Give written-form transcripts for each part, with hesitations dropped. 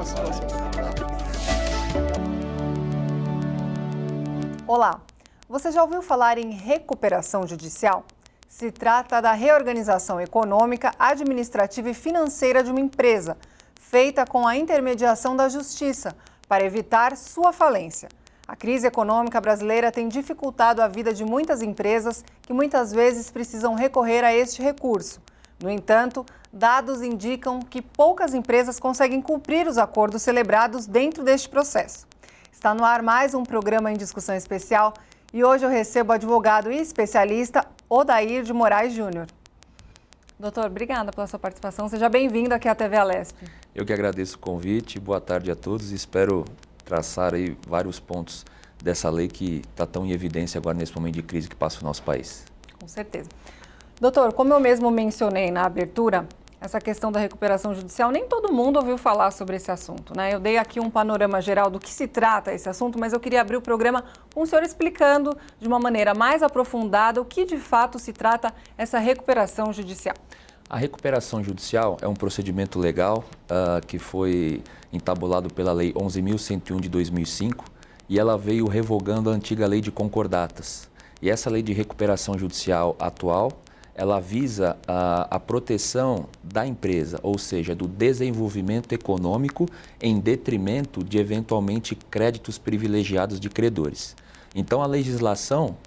nosso assunto. Olá, você já ouviu falar em recuperação judicial? Se trata da reorganização econômica, administrativa e financeira de uma empresa, feita com a intermediação da justiça, para evitar sua falência. A crise econômica brasileira tem dificultado a vida de muitas empresas que muitas vezes precisam recorrer a este recurso. No entanto, dados indicam que poucas empresas conseguem cumprir os acordos celebrados dentro deste processo. Está no ar mais um programa em discussão especial e hoje eu recebo o advogado e especialista Odair de Moraes Júnior. Doutor, obrigada pela sua participação. Seja bem-vindo aqui à TV Alesp. Eu que agradeço o convite. Boa tarde a todos e espero traçar aí vários pontos dessa lei que está tão em evidência agora nesse momento de crise que passa o nosso país. Com certeza. Doutor, como eu mesmo mencionei na abertura, essa questão da recuperação judicial, nem todo mundo ouviu falar sobre esse assunto, né? Eu dei aqui um panorama geral do que se trata esse assunto, mas eu queria abrir o programa com o senhor explicando de uma maneira mais aprofundada o que de fato se trata essa recuperação judicial. A recuperação judicial é um procedimento legal que foi entabulado pela Lei 11.101 de 2005 e ela veio revogando a antiga Lei de Concordatas. E essa Lei de Recuperação Judicial atual, ela visa a proteção da empresa, ou seja, do desenvolvimento econômico em detrimento de eventualmente créditos privilegiados de credores. Então a legislação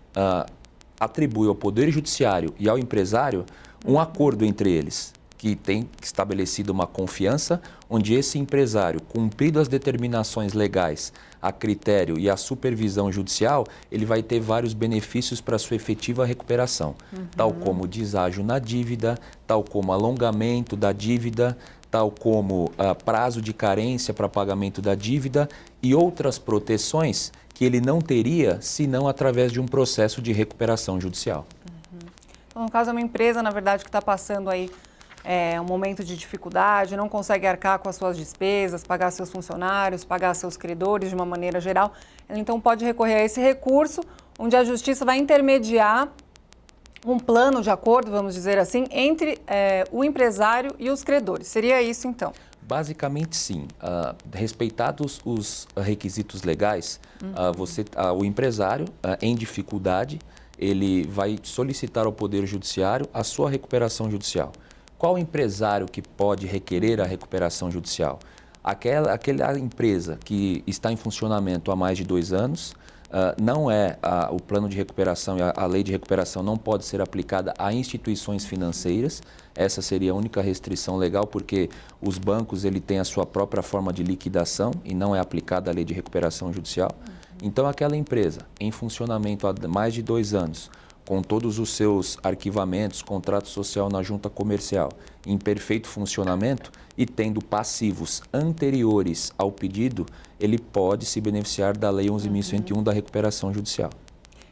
atribui ao Poder Judiciário e ao empresário um acordo entre eles, que tem estabelecido uma confiança, onde esse empresário, cumprido as determinações legais, a critério e a supervisão judicial, ele vai ter vários benefícios para sua efetiva recuperação, tal como deságio na dívida, tal como alongamento da dívida, tal como prazo de carência para pagamento da dívida e outras proteções que ele não teria, senão através de um processo de recuperação judicial. Então, no caso, é uma empresa, na verdade, que está passando aí um momento de dificuldade, não consegue arcar com as suas despesas, pagar seus funcionários, pagar seus credores de uma maneira geral. Então, pode recorrer a esse recurso, onde a Justiça vai intermediar um plano de acordo, vamos dizer assim, entre o empresário e os credores. Seria isso, então? Basicamente, sim. Respeitados os requisitos legais, o empresário, em dificuldade, ele vai solicitar ao Poder Judiciário a sua recuperação judicial. Qual empresário que pode requerer a recuperação judicial? Aquela empresa que está em funcionamento há mais de 2 anos, o plano de recuperação e a lei de recuperação não pode ser aplicada a instituições financeiras. Essa seria a única restrição legal, porque os bancos têm a sua própria forma de liquidação e não é aplicada a lei de recuperação judicial. Então, aquela empresa em funcionamento há mais de 2 anos, com todos os seus arquivamentos, contrato social na junta comercial, em perfeito funcionamento e tendo passivos anteriores ao pedido, ele pode se beneficiar da Lei 11.101 da recuperação judicial.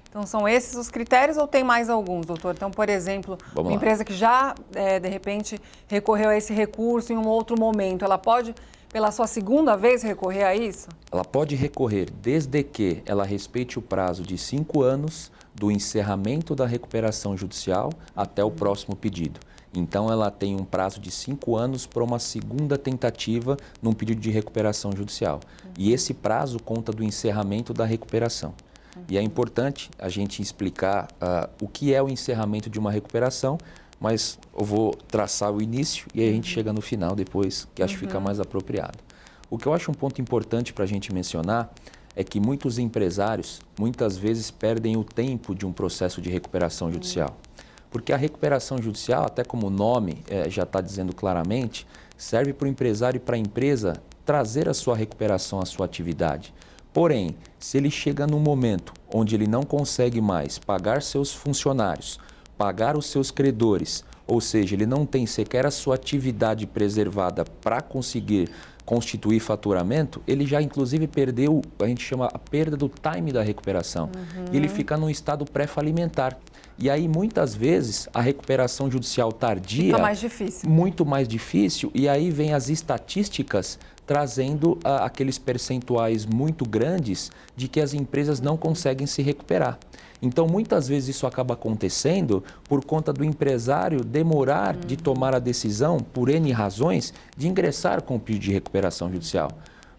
Então, são esses os critérios ou tem mais alguns, doutor? Então, por exemplo, uma empresa que já, de repente, recorreu a esse recurso em um outro momento, ela pode, pela sua segunda vez, recorrer a isso? Ela pode recorrer desde que ela respeite o prazo de 5 anos do encerramento da recuperação judicial até o próximo pedido. Então, ela tem um prazo de 5 anos para uma segunda tentativa num pedido de recuperação judicial. E esse prazo conta do encerramento da recuperação. E é importante a gente explicar o que é o encerramento de uma recuperação, mas eu vou traçar o início e aí a gente chega no final depois, que acho que fica mais apropriado. O que eu acho um ponto importante para a gente mencionar é que muitos empresários, muitas vezes, perdem o tempo de um processo de recuperação judicial. Porque a recuperação judicial, até como o nome já está dizendo claramente, serve para o empresário e para a empresa trazer a sua recuperação à sua atividade. Porém, se ele chega num momento onde ele não consegue mais pagar seus funcionários, pagar os seus credores, ou seja, ele não tem sequer a sua atividade preservada para conseguir constituir faturamento, ele já inclusive perdeu, a gente chama a perda do time da recuperação. E ele fica num estado pré-falimentar. E aí, muitas vezes, a recuperação judicial tardia... Fica mais difícil. Muito mais difícil. E aí vem as estatísticas trazendo aqueles percentuais muito grandes de que as empresas não conseguem se recuperar. Então, muitas vezes isso acaba acontecendo por conta do empresário demorar de tomar a decisão, por N razões, de ingressar com o pedido de recuperação judicial.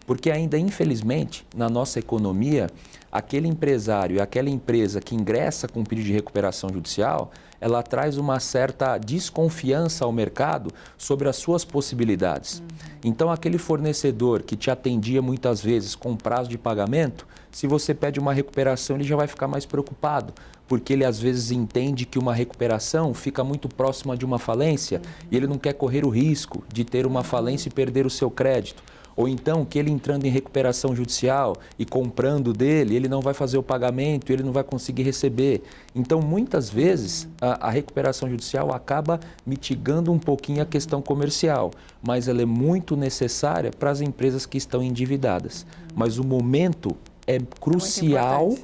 Porque ainda, infelizmente, na nossa economia, aquele empresário e aquela empresa que ingressa com o pedido de recuperação judicial, ela traz uma certa desconfiança ao mercado sobre as suas possibilidades. Então, aquele fornecedor que te atendia muitas vezes com prazo de pagamento, se você pede uma recuperação, ele já vai ficar mais preocupado, porque ele às vezes entende que uma recuperação fica muito próxima de uma falência e ele não quer correr o risco de ter uma falência e perder o seu crédito. Ou então que ele entrando em recuperação judicial e comprando dele, ele não vai fazer o pagamento e ele não vai conseguir receber. Então, muitas vezes, a recuperação judicial acaba mitigando um pouquinho a questão comercial, mas ela é muito necessária para as empresas que estão endividadas. Mas o momento é crucial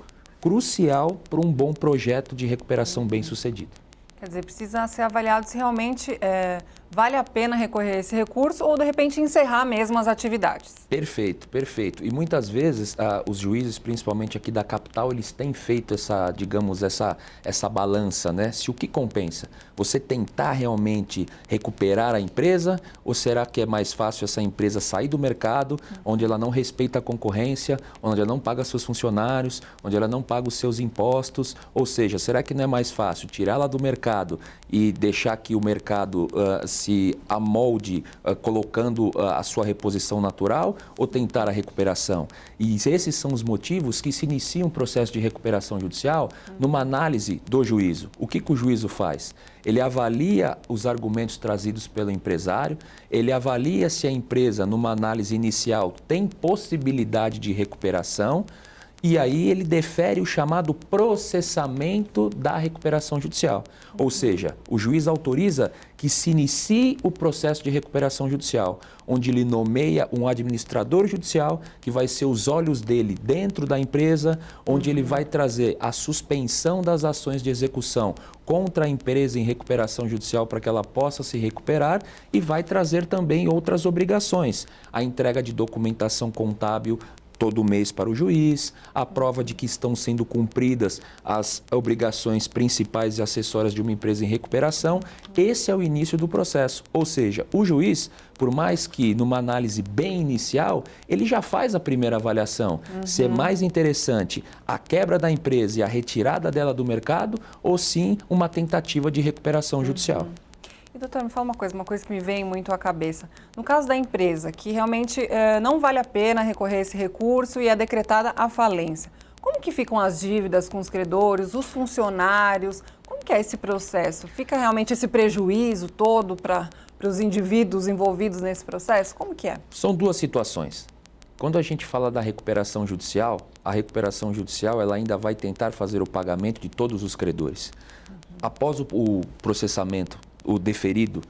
para um bom projeto de recuperação bem-sucedido. Quer dizer, precisa ser avaliado se realmente vale a pena recorrer a esse recurso ou, de repente, encerrar mesmo as atividades. Perfeito, perfeito. E muitas vezes os juízes, principalmente aqui da capital, eles têm feito essa balança, né? Se o que compensa? Você tentar realmente recuperar a empresa ou será que é mais fácil essa empresa sair do mercado, onde ela não respeita a concorrência, onde ela não paga seus funcionários, onde ela não paga os seus impostos? Ou seja, será que não é mais fácil tirá-la do mercado e deixar que o mercado se amolde colocando a sua reposição natural ou tentar a recuperação? E esses são os motivos que se inicia um processo de recuperação judicial numa análise do juízo. O que o juízo faz? Ele avalia os argumentos trazidos pelo empresário, ele avalia se a empresa, numa análise inicial, tem possibilidade de recuperação, e aí ele defere o chamado processamento da recuperação judicial. Ou seja, o juiz autoriza que se inicie o processo de recuperação judicial, onde ele nomeia um administrador judicial, que vai ser os olhos dele dentro da empresa, onde ele vai trazer a suspensão das ações de execução contra a empresa em recuperação judicial para que ela possa se recuperar e vai trazer também outras obrigações, a entrega de documentação contábil todo mês para o juiz, a prova de que estão sendo cumpridas as obrigações principais e acessórias de uma empresa em recuperação. Esse é o início do processo. Ou seja, o juiz, por mais que numa análise bem inicial, ele já faz a primeira avaliação. Se é mais interessante a quebra da empresa e a retirada dela do mercado ou sim uma tentativa de recuperação judicial. E, doutor, me fala uma coisa que me vem muito à cabeça. No caso da empresa, que realmente não vale a pena recorrer a esse recurso e é decretada a falência, como que ficam as dívidas com os credores, os funcionários? Como que é esse processo? Fica realmente esse prejuízo todo para os indivíduos envolvidos nesse processo? Como que é? São duas situações. Quando a gente fala da recuperação judicial, a recuperação judicial ela ainda vai tentar fazer o pagamento de todos os credores. Após o processamento, o deferido,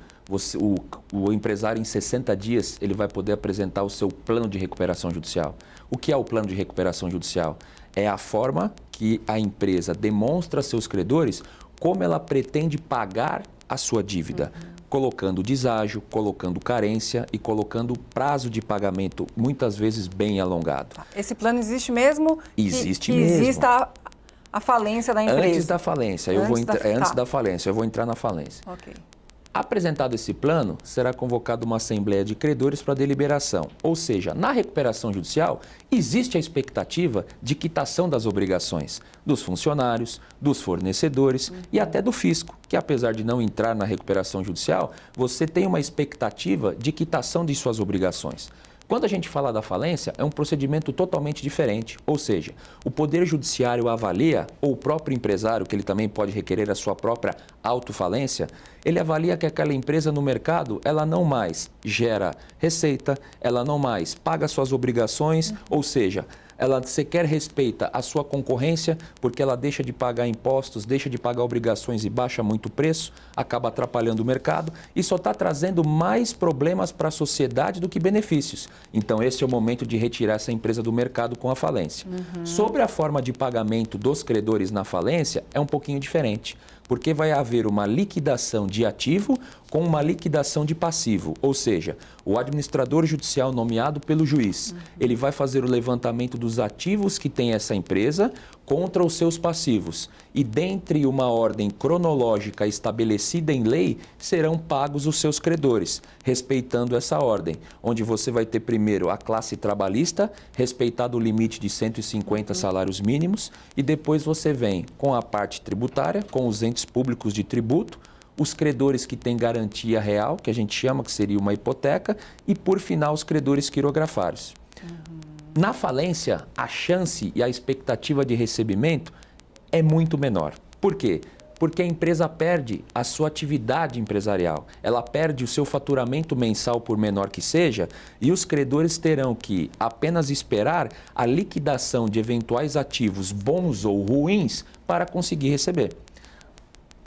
o empresário em 60 dias ele vai poder apresentar o seu plano de recuperação judicial. O que é o plano de recuperação judicial? É a forma que a empresa demonstra a seus credores como ela pretende pagar a sua dívida, colocando deságio, colocando carência e colocando prazo de pagamento muitas vezes bem alongado. Esse plano existe mesmo? Existe que mesmo. Exista a falência da empresa? Antes da falência, antes da falência, eu vou entrar na falência. Ok. Apresentado esse plano, será convocada uma assembleia de credores para deliberação. Ou seja, na recuperação judicial, existe a expectativa de quitação das obrigações dos funcionários, dos fornecedores e até do fisco, que apesar de não entrar na recuperação judicial, você tem uma expectativa de quitação de suas obrigações. Quando a gente fala da falência, é um procedimento totalmente diferente, ou seja, o Poder Judiciário avalia, ou o próprio empresário, que ele também pode requerer a sua própria autofalência, ele avalia que aquela empresa no mercado, ela não mais gera receita, ela não mais paga suas obrigações, ou seja, ela sequer respeita a sua concorrência, porque ela deixa de pagar impostos, deixa de pagar obrigações e baixa muito o preço, acaba atrapalhando o mercado e só está trazendo mais problemas para a sociedade do que benefícios. Então, esse é o momento de retirar essa empresa do mercado com a falência. Sobre a forma de pagamento dos credores na falência, é um pouquinho diferente, porque vai haver uma liquidação de ativo com uma liquidação de passivo, ou seja, o administrador judicial nomeado pelo juiz, ele vai fazer o levantamento dos ativos que tem essa empresa contra os seus passivos. E dentre uma ordem cronológica estabelecida em lei, serão pagos os seus credores, respeitando essa ordem, onde você vai ter primeiro a classe trabalhista, respeitado o limite de 150 salários mínimos, e depois você vem com a parte tributária, com os entes públicos de tributo, os credores que têm garantia real, que a gente chama que seria uma hipoteca, e por final os credores quirografários. Na falência, a chance e a expectativa de recebimento é muito menor. Por quê? Porque a empresa perde a sua atividade empresarial, ela perde o seu faturamento mensal, por menor que seja, e os credores terão que apenas esperar a liquidação de eventuais ativos bons ou ruins para conseguir receber.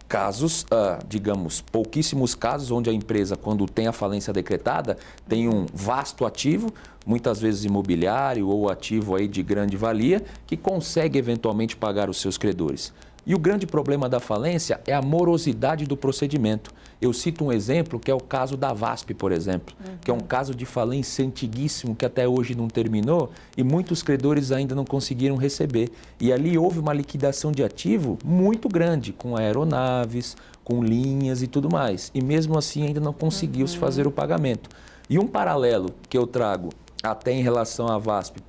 Casos, digamos, pouquíssimos casos onde a empresa, quando tem a falência decretada, tem um vasto ativo, muitas vezes imobiliário ou ativo aí de grande valia, que consegue eventualmente pagar os seus credores. E o grande problema da falência é a morosidade do procedimento. Eu cito um exemplo que é o caso da VASP, por exemplo, que é um caso de falência antiguíssimo que até hoje não terminou e muitos credores ainda não conseguiram receber. E ali houve uma liquidação de ativo muito grande, com aeronaves, com linhas e tudo mais. E mesmo assim ainda não conseguiu se fazer o pagamento. E um paralelo que eu trago até em relação à VASP,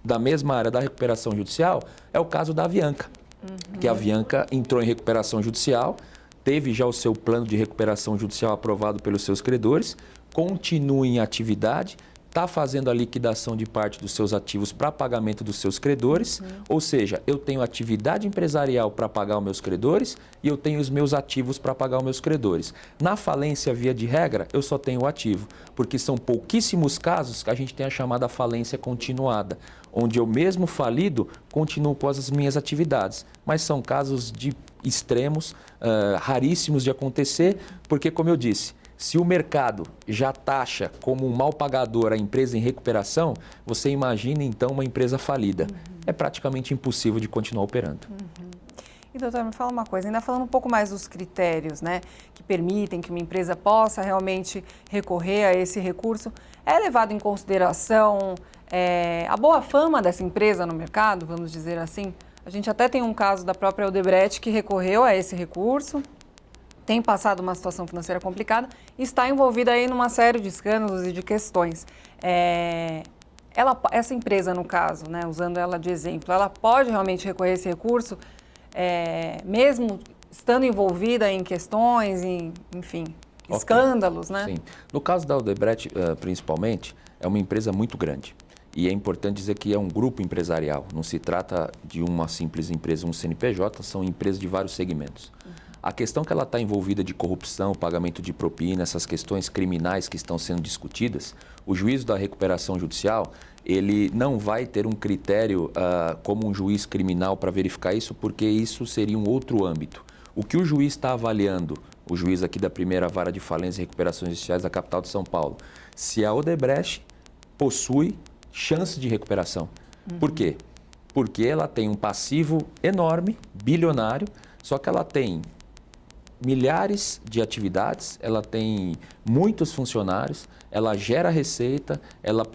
da mesma área da recuperação judicial, é o caso da Avianca. Que a Avianca entrou em recuperação judicial, teve já o seu plano de recuperação judicial aprovado pelos seus credores, continua em atividade, está fazendo a liquidação de parte dos seus ativos para pagamento dos seus credores, ou seja, eu tenho atividade empresarial para pagar os meus credores e eu tenho os meus ativos para pagar os meus credores. Na falência, via de regra, eu só tenho o ativo, porque são pouquíssimos casos que a gente tem a chamada falência continuada, onde eu mesmo falido continuo com as minhas atividades, mas são casos de extremos, raríssimos de acontecer, porque, como eu disse, se o mercado já taxa como um mal pagador a empresa em recuperação, você imagina então uma empresa falida. É praticamente impossível de continuar operando. E doutor, me fala uma coisa, ainda falando um pouco mais dos critérios, né, que permitem que uma empresa possa realmente recorrer a esse recurso, é levado em consideração a boa fama dessa empresa no mercado, vamos dizer assim? A gente até tem um caso da própria Odebrecht que recorreu a esse recurso, tem passado uma situação financeira complicada e está envolvida aí numa série de escândalos e de questões. Essa empresa, no caso, né, usando ela de exemplo, ela pode realmente recorrer a esse recurso, mesmo estando envolvida em questões, enfim, escândalos, né? Sim. No caso da Odebrecht, principalmente, é uma empresa muito grande. E é importante dizer que é um grupo empresarial, não se trata de uma simples empresa, um CNPJ, são empresas de vários segmentos. A questão que ela está envolvida de corrupção, pagamento de propina, essas questões criminais que estão sendo discutidas, o juízo da recuperação judicial, ele não vai ter um critério como um juiz criminal para verificar isso, porque isso seria um outro âmbito. O que o juiz está avaliando, o juiz aqui da primeira vara de falência e recuperações judiciais da capital de São Paulo, se a Odebrecht possui chance de recuperação. Por quê? Porque ela tem um passivo enorme, bilionário, só que ela tem milhares de atividades, ela tem muitos funcionários, ela gera receita, ela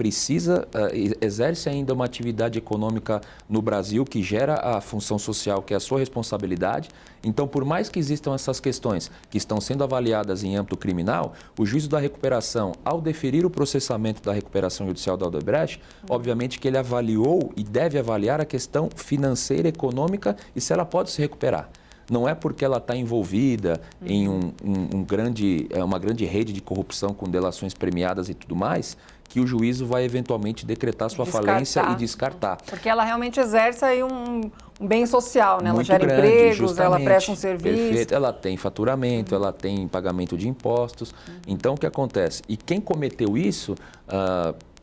exerce ainda uma atividade econômica no Brasil que gera a função social, que é a sua responsabilidade. Então, por mais que existam essas questões que estão sendo avaliadas em âmbito criminal, o juízo da recuperação, ao deferir o processamento da recuperação judicial da Odebrecht, obviamente que ele avaliou e deve avaliar a questão financeira, econômica e se ela pode se recuperar. Não é porque ela está envolvida em uma grande rede de corrupção com delações premiadas e tudo mais, que o juízo vai eventualmente decretar sua falência e descartar. Porque ela realmente exerce aí um bem social, né? Ela Muito gera grande, empregos, justamente. ela presta um serviço. Perfeito. Ela tem faturamento, ela tem pagamento de impostos. Então, o que acontece? E quem cometeu isso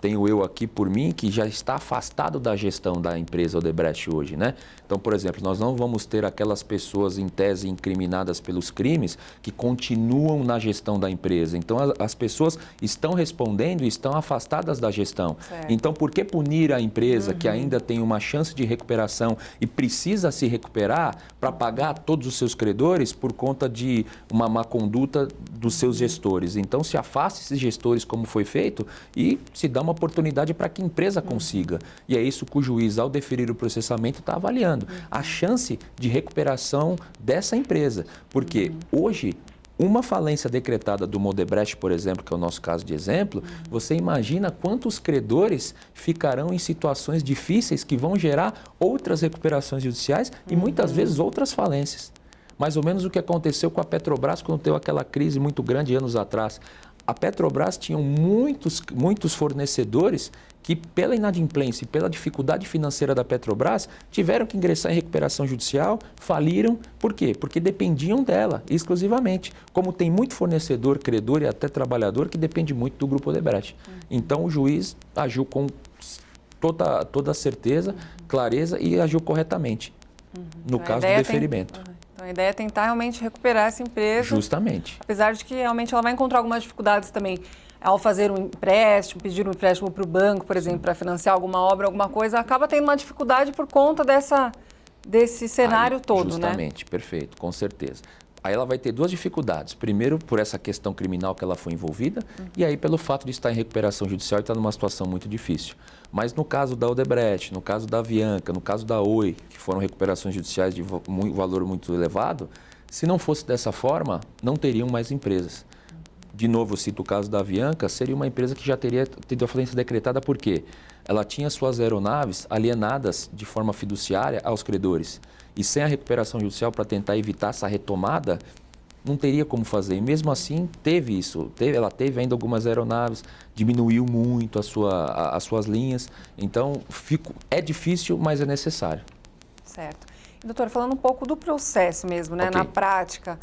tenho eu aqui por mim, que já está afastado da gestão da empresa Odebrecht hoje, né? Então, por exemplo, nós não vamos ter aquelas pessoas em tese incriminadas pelos crimes que continuam na gestão da empresa. Então, as pessoas estão respondendo e estão afastadas da gestão. Certo. Então, por que punir a empresa que ainda tem uma chance de recuperação e precisa se recuperar para pagar todos os seus credores por conta de uma má conduta dos seus gestores? Então, se afaste esses gestores como foi feito e se dá uma oportunidade para que a empresa consiga. E é isso que o juiz, ao deferir o processamento, está avaliando. A chance de recuperação dessa empresa. Porque hoje, uma falência decretada do Odebrecht, por exemplo, que é o nosso caso de exemplo, você imagina quantos credores ficarão em situações difíceis que vão gerar outras recuperações judiciais e muitas vezes outras falências. Mais ou menos o que aconteceu com a Petrobras quando teve aquela crise muito grande anos atrás. A Petrobras tinha muitos fornecedores que, pela inadimplência e pela dificuldade financeira da Petrobras, tiveram que ingressar em recuperação judicial, faliram. Por quê? Porque dependiam dela exclusivamente. Como tem muito fornecedor, credor e até trabalhador que depende muito do Grupo Odebrecht. Então, o juiz agiu com toda certeza, clareza e agiu corretamente no caso do deferimento. Então, a ideia é tentar realmente recuperar essa empresa. Justamente. Apesar de que realmente ela vai encontrar algumas dificuldades também ao fazer um empréstimo, pedir um empréstimo para o banco, por exemplo, para financiar alguma obra, alguma coisa, acaba tendo uma dificuldade por conta desse cenário todo, justamente, né? Perfeito, com certeza. Aí ela vai ter duas dificuldades. Primeiro, por essa questão criminal que ela foi envolvida, e aí pelo fato de estar em recuperação judicial e estar numa situação muito difícil. Mas no caso da Odebrecht, no caso da Avianca, no caso da Oi, que foram recuperações judiciais de valor muito elevado, se não fosse dessa forma, não teriam mais empresas. De novo, eu cito o caso da Avianca, seria uma empresa que já teria tido a falência decretada porque ela tinha suas aeronaves alienadas de forma fiduciária aos credores. E sem a recuperação judicial para tentar evitar essa retomada, não teria como fazer. E mesmo assim, teve isso. Ela teve ainda algumas aeronaves, diminuiu muito as suas linhas. Então, é difícil, mas é necessário. Certo. E, doutor, falando um pouco do processo mesmo, né? Okay. Na prática,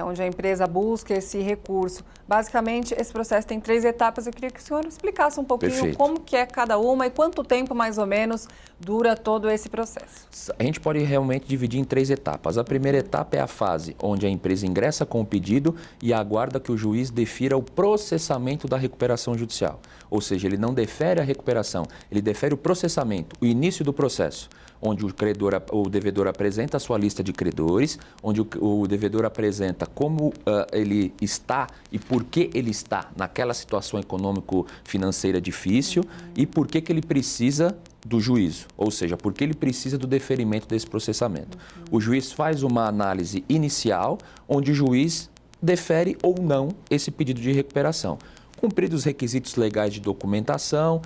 onde a empresa busca esse recurso. Basicamente, esse processo tem 3 etapas. Eu queria que o senhor explicasse um pouquinho Perfeito. Como que é cada uma e quanto tempo, mais ou menos, dura todo esse processo. A gente pode realmente dividir em 3 etapas. A primeira etapa é a fase onde a empresa ingressa com o pedido e aguarda que o juiz defira o processamento da recuperação judicial. Ou seja, ele não defere a recuperação, ele defere o processamento, o início do processo, onde o devedor apresenta a sua lista de credores, onde o devedor apresenta como ele está e por que ele está naquela situação econômico-financeira difícil e por que ele precisa do juízo, ou seja, por que ele precisa do deferimento desse processamento. O juiz faz uma análise inicial, onde o juiz defere ou não esse pedido de recuperação. Cumpridos os requisitos legais de documentação,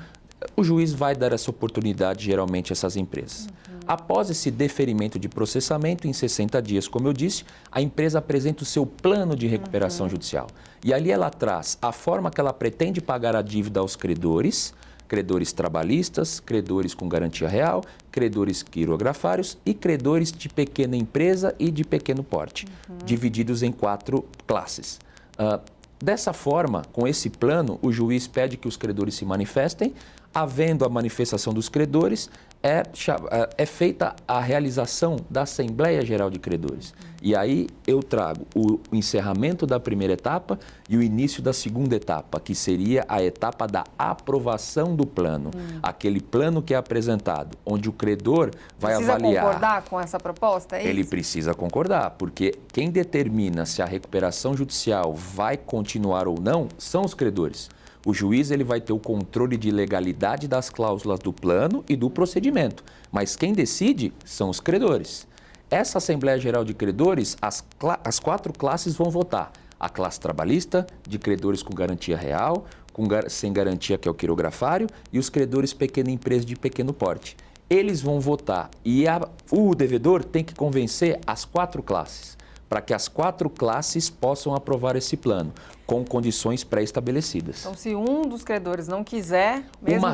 o juiz vai dar essa oportunidade geralmente a essas empresas. Após esse deferimento de processamento, em 60 dias, como eu disse, a empresa apresenta o seu plano de recuperação judicial. E ali ela traz a forma que ela pretende pagar a dívida aos credores, credores trabalhistas, credores com garantia real, credores quirografários e credores de pequena empresa e de pequeno porte, divididos em 4 classes. Dessa forma, com esse plano, o juiz pede que os credores se manifestem. Havendo a manifestação dos credores, é feita a realização da Assembleia Geral de Credores. E aí eu trago o encerramento da primeira etapa e o início da segunda etapa, que seria a etapa da aprovação do plano. Aquele plano que é apresentado, onde o credor vai avaliar... Precisa concordar com essa proposta? É isso? Ele precisa concordar, porque quem determina se a recuperação judicial vai continuar ou não são os credores. O juiz ele vai ter o controle de legalidade das cláusulas do plano e do procedimento, mas quem decide são os credores. Essa Assembleia Geral de Credores, as 4 classes vão votar. A classe trabalhista, de credores com garantia real, sem garantia, que é o quirografário, e os credores pequena empresa de pequeno porte. Eles vão votar e o devedor tem que convencer as 4 classes, para que as 4 classes possam aprovar esse plano, com condições pré-estabelecidas. Então, se um dos credores não quiser...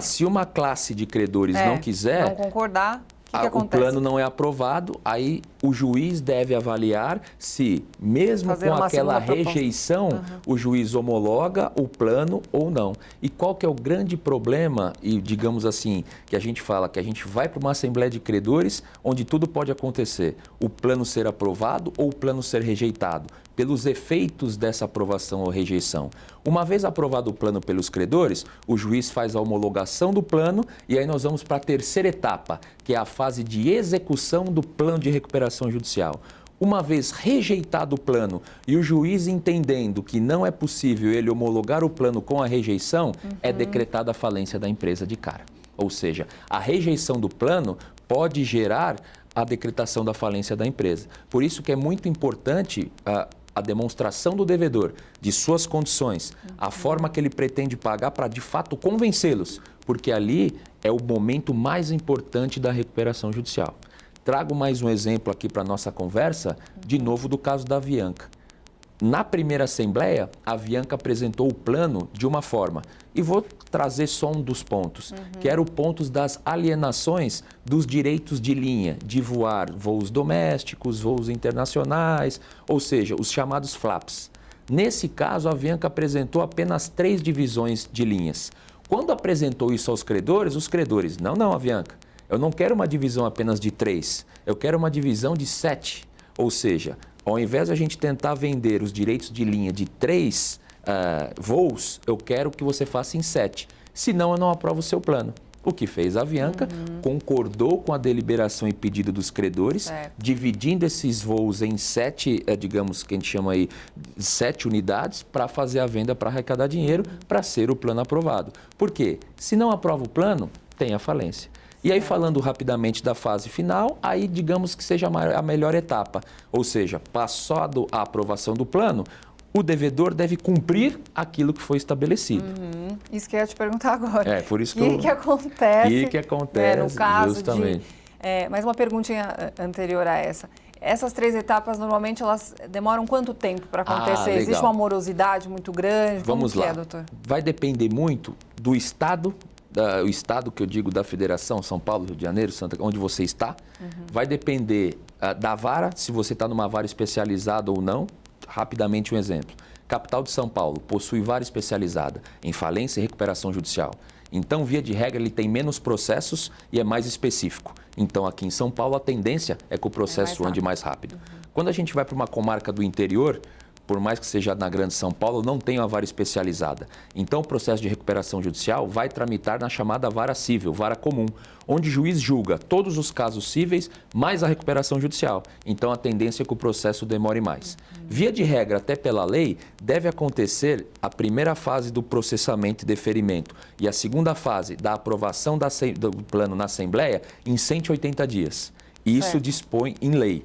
Se uma classe de credores não quiser... Não concordar, o que acontece? O plano não é aprovado, aí o juiz deve avaliar se, mesmo com aquela rejeição, o juiz homologa o plano ou não. E qual que é o grande problema, e digamos assim, que a gente fala, que a gente vai para uma assembleia de credores onde tudo pode acontecer, o plano ser aprovado ou o plano ser rejeitado, pelos efeitos dessa aprovação ou rejeição. Uma vez aprovado o plano pelos credores, o juiz faz a homologação do plano e aí nós vamos para a terceira etapa, que é a fase de execução do plano de recuperação judicial. Uma vez rejeitado o plano e o juiz entendendo que não é possível ele homologar o plano com a rejeição, é decretada a falência da empresa de cara. Ou seja, a rejeição do plano pode gerar a decretação da falência da empresa. Por isso que é muito importante a demonstração do devedor de suas condições, a forma que ele pretende pagar para, de fato, convencê-los, porque ali é o momento mais importante da recuperação judicial. Trago mais um exemplo aqui para a nossa conversa, de novo do caso da Avianca. Na primeira assembleia, a Avianca apresentou o plano de uma forma, e vou trazer só um dos pontos, que era o ponto das alienações dos direitos de linha, de voar voos domésticos, voos internacionais, ou seja, os chamados flaps. Nesse caso, a Avianca apresentou apenas 3 divisões de linhas. Quando apresentou isso aos credores, os credores, não, Avianca, eu não quero uma divisão apenas de 3, eu quero uma divisão de 7, ou seja, ao invés de a gente tentar vender os direitos de linha de 3 voos, eu quero que você faça em 7. Senão, eu não aprovo o seu plano. O que fez a Avianca, concordou com a deliberação e pedido dos credores, dividindo esses voos em 7, digamos, que a gente chama aí, 7 unidades, para fazer a venda para arrecadar dinheiro, para ser o plano aprovado. Por quê? Se não aprova o plano, tem a falência. E aí, falando rapidamente da fase final, aí digamos que seja a melhor etapa. Ou seja, passado a aprovação do plano, o devedor deve cumprir aquilo que foi estabelecido. Isso que eu ia te perguntar agora. Por isso que acontece? O que acontece, no caso justamente. Mais uma perguntinha anterior a essa. Essas 3 etapas, normalmente, elas demoram quanto tempo para acontecer? Existe uma morosidade muito grande? Vamos lá. Doutor? Vai depender muito do estado, o estado que eu digo da Federação, São Paulo, Rio de Janeiro, onde você está. Vai depender da vara, se você está numa vara especializada ou não. Rapidamente um exemplo. Capital de São Paulo possui vara especializada em falência e recuperação judicial. Então, via de regra, ele tem menos processos e é mais específico. Então, aqui em São Paulo, a tendência é que o processo ande mais rápido. Quando a gente vai para uma comarca do interior, por mais que seja na Grande São Paulo, não tem uma vara especializada. Então, o processo de recuperação judicial vai tramitar na chamada vara cível, vara comum, onde o juiz julga todos os casos cíveis mais a recuperação judicial. Então, a tendência é que o processo demore mais. Via de regra, até pela lei, deve acontecer a primeira fase do processamento e deferimento e a segunda fase da aprovação do plano na Assembleia em 180 dias. Isso dispõe em lei.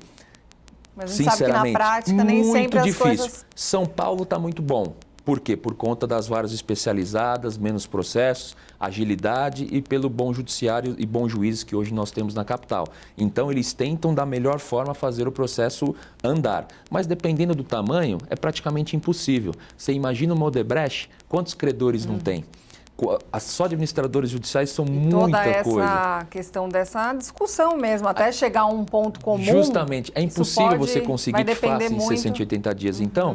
Mas a gente sabe que na prática nem sempre as coisas... São Paulo está muito bom. Por quê? Por conta das varas especializadas, menos processos, agilidade e pelo bom judiciário e bom juízes que hoje nós temos na capital. Então, eles tentam da melhor forma fazer o processo andar. Mas dependendo do tamanho, é praticamente impossível. Você imagina uma Odebrecht, quantos credores não tem? Só administradores judiciais são muita coisa. Toda essa questão dessa discussão mesmo, até chegar a um ponto comum. Justamente, é impossível você conseguir de fato em 60, 80 dias. Então,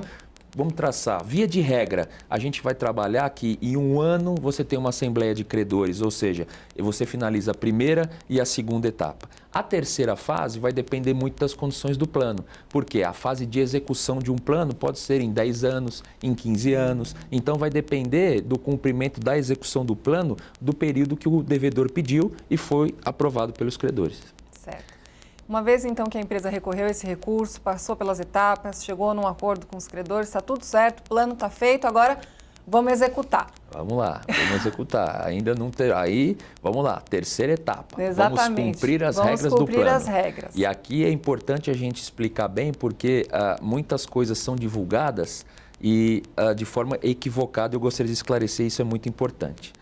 vamos traçar. Via de regra, a gente vai trabalhar que em um ano você tem uma assembleia de credores, ou seja, você finaliza a primeira e a segunda etapa. A terceira fase vai depender muito das condições do plano, porque a fase de execução de um plano pode ser em 10 anos, em 15 anos. Então, vai depender do cumprimento da execução do plano do período que o devedor pediu e foi aprovado pelos credores. Certo. Uma vez, então, que a empresa recorreu a esse recurso, passou pelas etapas, chegou num acordo com os credores, está tudo certo, o plano está feito, agora vamos executar. Vamos lá, vamos executar. Ainda não ter... Aí, vamos lá, terceira etapa. Exatamente. Vamos cumprir as regras do plano. Vamos cumprir as regras. E aqui é importante a gente explicar bem, porque muitas coisas são divulgadas e de forma equivocada. Eu gostaria de esclarecer, isso é muito importante.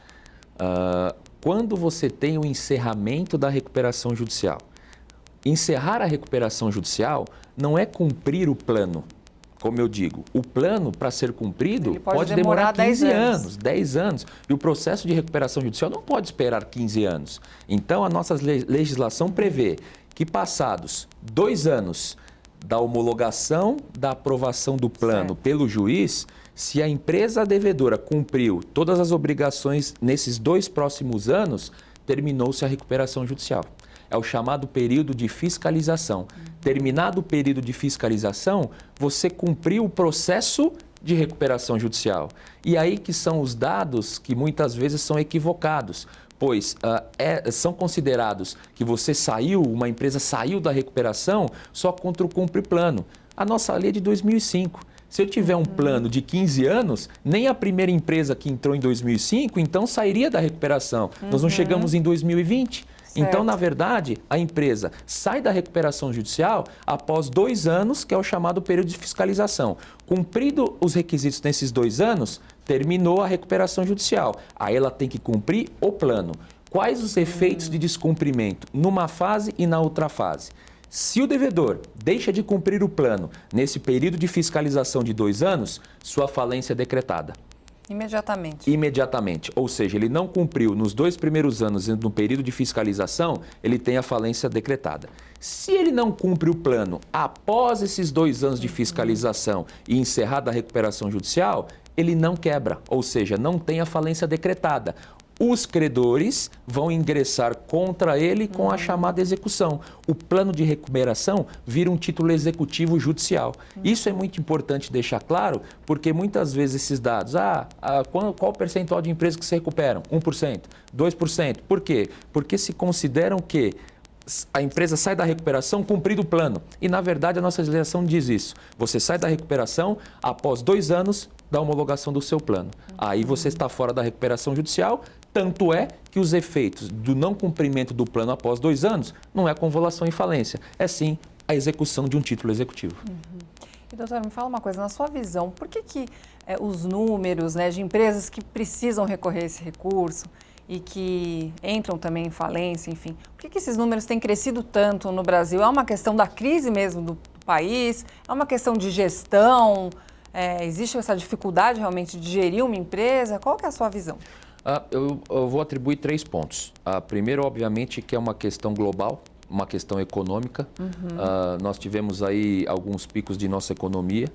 Quando você tem o encerramento da recuperação judicial, encerrar a recuperação judicial não é cumprir o plano. Como eu digo, o plano, para ser cumprido, pode demorar 15 anos, 10 anos. E o processo de recuperação judicial não pode esperar 15 anos. Então, a nossa legislação prevê que passados 2 anos da homologação da aprovação do plano pelo juiz, se a empresa devedora cumpriu todas as obrigações nesses 2 próximos anos, terminou-se a recuperação judicial. É o chamado período de fiscalização. Terminado o período de fiscalização, você cumpriu o processo de recuperação judicial. E aí que são os dados que muitas vezes são equivocados, pois são considerados que você saiu, uma empresa saiu da recuperação só contra o cumpre plano. A nossa lei é de 2005. Se eu tiver um plano de 15 anos, nem a primeira empresa que entrou em 2005, então sairia da recuperação. Nós não chegamos em 2020. Então, na verdade, a empresa sai da recuperação judicial após 2 anos, que é o chamado período de fiscalização. Cumprido os requisitos nesses 2 anos, terminou a recuperação judicial. Aí ela tem que cumprir o plano. Quais os efeitos de descumprimento numa fase e na outra fase? Se o devedor deixa de cumprir o plano nesse período de fiscalização de 2 anos, sua falência é decretada. Imediatamente. Imediatamente. Ou seja, ele não cumpriu nos 2 primeiros anos no período de fiscalização, ele tem a falência decretada. Se ele não cumpre o plano após esses 2 anos de fiscalização e encerrada a recuperação judicial, ele não quebra, ou seja, não tem a falência decretada. Os credores vão ingressar contra ele com a chamada execução. O plano de recuperação vira um título executivo judicial. Isso é muito importante deixar claro, porque muitas vezes esses dados, qual o percentual de empresas que se recuperam? 1%, 2%. Por quê? Porque se consideram que a empresa sai da recuperação cumprido o plano. E, na verdade, a nossa legislação diz isso. Você sai da recuperação após 2 anos da homologação do seu plano. Aí você está fora da recuperação judicial, tanto é que os efeitos do não cumprimento do plano após 2 anos não é convolução e falência, é sim a execução de um título executivo. E, doutor, me fala uma coisa, na sua visão, por que os números, né, de empresas que precisam recorrer a esse recurso e que entram também em falência, enfim, por que esses números têm crescido tanto no Brasil? É uma questão da crise mesmo do país? É uma questão de gestão? Existe essa dificuldade realmente de gerir uma empresa? Qual que é a sua visão? Eu vou atribuir 3 pontos. Primeiro, obviamente, que é uma questão global, uma questão econômica. Nós tivemos aí alguns picos de nossa economia.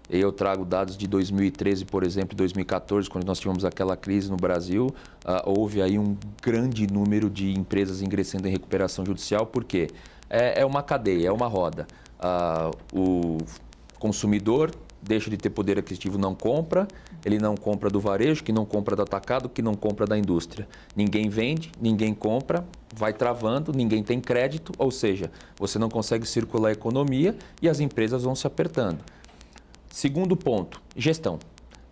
Eu trago dados de 2013, por exemplo, 2014, quando nós tivemos aquela crise no Brasil. Houve aí um grande número de empresas ingressando em recuperação judicial, porque é uma cadeia, é uma roda. O consumidor deixa de ter poder aquisitivo, não compra, ele não compra do varejo, que não compra do atacado, que não compra da indústria. Ninguém vende, ninguém compra, vai travando, ninguém tem crédito, ou seja, você não consegue circular a economia e as empresas vão se apertando. Segundo ponto, gestão.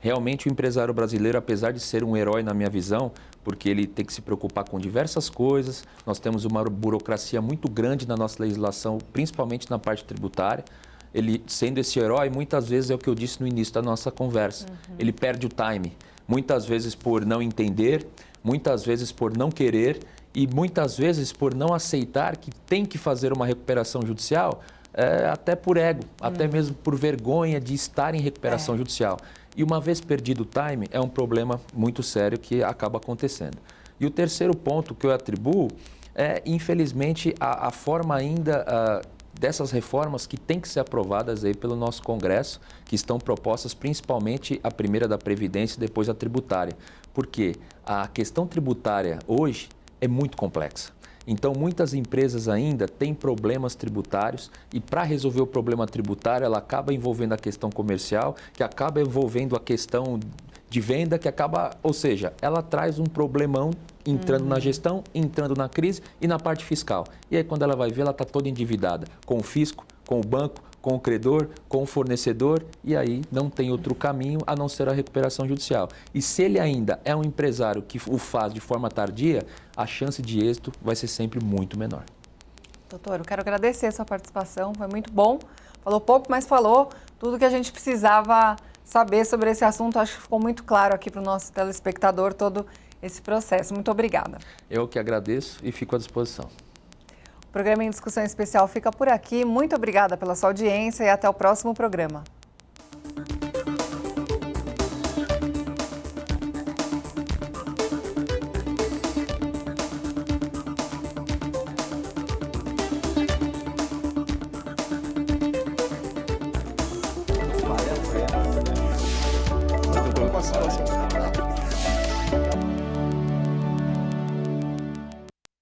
Realmente o empresário brasileiro, apesar de ser um herói na minha visão, porque ele tem que se preocupar com diversas coisas, nós temos uma burocracia muito grande na nossa legislação, principalmente na parte tributária. Ele, sendo esse herói, muitas vezes é o que eu disse no início da nossa conversa. Ele perde o time, muitas vezes por não entender, muitas vezes por não querer e muitas vezes por não aceitar que tem que fazer uma recuperação judicial, até por ego, até mesmo por vergonha de estar em recuperação judicial. E uma vez perdido o time, é um problema muito sério que acaba acontecendo. E o terceiro ponto que eu atribuo é, infelizmente, a forma ainda dessas reformas que têm que ser aprovadas aí pelo nosso Congresso, que estão propostas principalmente a primeira da Previdência e depois a tributária. Porque a questão tributária hoje é muito complexa. Então, muitas empresas ainda têm problemas tributários e para resolver o problema tributário, ela acaba envolvendo a questão comercial, que acaba envolvendo a questão de venda, que acaba, ou seja, ela traz um problemão entrando na gestão, entrando na crise e na parte fiscal. E aí, quando ela vai ver, ela está toda endividada com o fisco, com o banco, com o credor, com o fornecedor, e aí não tem outro caminho a não ser a recuperação judicial. E se ele ainda é um empresário que o faz de forma tardia, a chance de êxito vai ser sempre muito menor. Doutor, eu quero agradecer a sua participação, foi muito bom. Falou pouco, mas falou tudo que a gente precisava saber sobre esse assunto. Acho que ficou muito claro aqui para o nosso telespectador todo esse processo. Muito obrigada. Eu que agradeço e fico à disposição. O programa em discussão especial fica por aqui. Muito obrigada pela sua audiência e até o próximo programa. próxima.